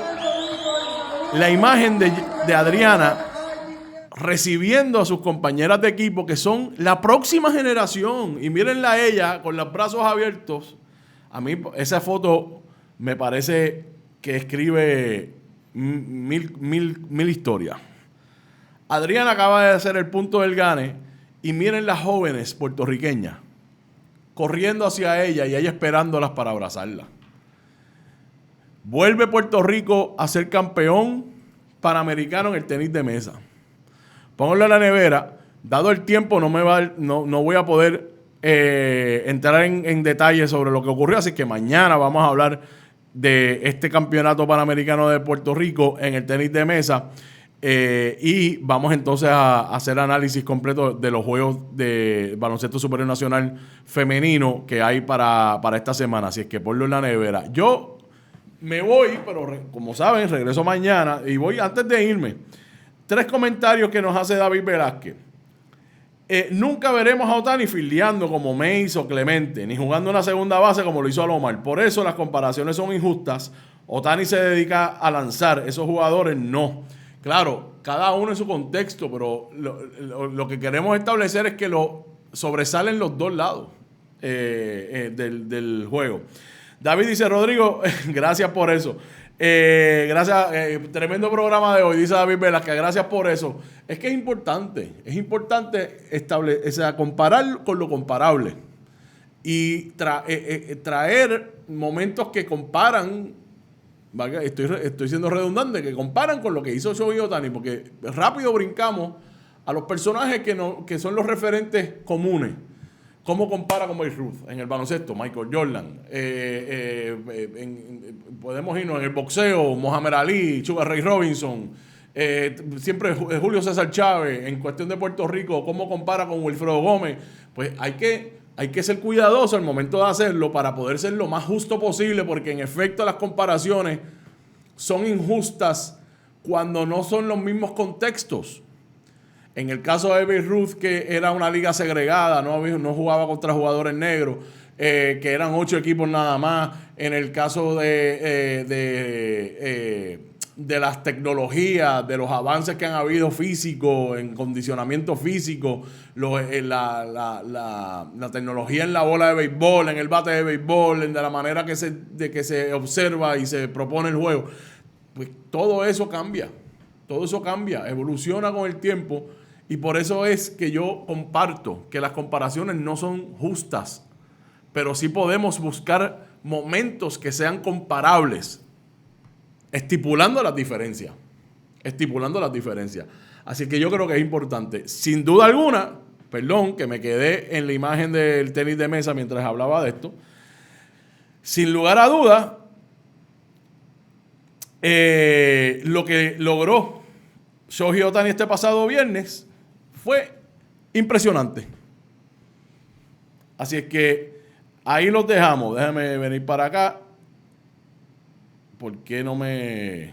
la imagen de Adriana recibiendo a sus compañeras de equipo que son la próxima generación. Y mírenla a ella con los brazos abiertos. A mí esa foto me parece que escribe mil historias. Adriana acaba de hacer el punto del gane y miren las jóvenes puertorriqueñas corriendo hacia ella y ella esperándolas para abrazarla. Vuelve Puerto Rico a ser campeón panamericano en el tenis de mesa. Pónganlo en la nevera. Dado el tiempo no voy a poder entrar en detalle sobre lo que ocurrió, así que mañana vamos a hablar de este campeonato panamericano de Puerto Rico en el tenis de mesa y vamos entonces a hacer análisis completo de los juegos de baloncesto superior nacional femenino que hay para esta semana, así es que ponlo en la nevera. Yo me voy, pero como saben, regreso mañana y voy antes de irme. 3 comentarios que nos hace David Velázquez. Nunca veremos a Ohtani fildeando como Mays o Clemente, ni jugando una segunda base como lo hizo Alomar. Por eso las comparaciones son injustas. Ohtani se dedica a lanzar, esos jugadores no. Claro, cada uno en su contexto, pero lo que queremos establecer es que sobresalen los 2 lados del juego. David dice, Rodrigo, gracias por eso. Gracias, tremendo programa de hoy, dice David Velázquez, gracias por eso. Es que es importante comparar con lo comparable y traer momentos que comparan, estoy siendo redundante, que comparan con lo que hizo Shohei Ohtani, porque rápido brincamos a los personajes que son los referentes comunes. ¿Cómo compara con Babe Ruth en el baloncesto? Michael Jordan. Podemos irnos en el boxeo, Muhammad Ali, Sugar Ray Robinson. Siempre Julio César Chávez. En cuestión de Puerto Rico, ¿cómo compara con Wilfredo Gómez? Pues hay que ser cuidadoso al momento de hacerlo para poder ser lo más justo posible, porque en efecto las comparaciones son injustas cuando no son los mismos contextos. En el caso de Babe Ruth, que era una liga segregada, no jugaba contra jugadores negros, que eran 8 equipos nada más. En el caso de las tecnologías, de los avances que han habido físicos, en condicionamiento físico, la tecnología en la bola de béisbol, en el bate de béisbol, de la manera que se observa y se propone el juego, pues todo eso cambia, evoluciona con el tiempo. Y por eso es que yo comparto que las comparaciones no son justas, pero sí podemos buscar momentos que sean comparables, estipulando las diferencias. Así que yo creo que es importante. Sin duda alguna, perdón, que me quedé en la imagen del tenis de mesa mientras hablaba de esto. Sin lugar a dudas, lo que logró Shohei Ohtani este pasado viernes fue impresionante. Así es que ahí los dejamos. Déjame venir para acá. ¿Por qué no me...?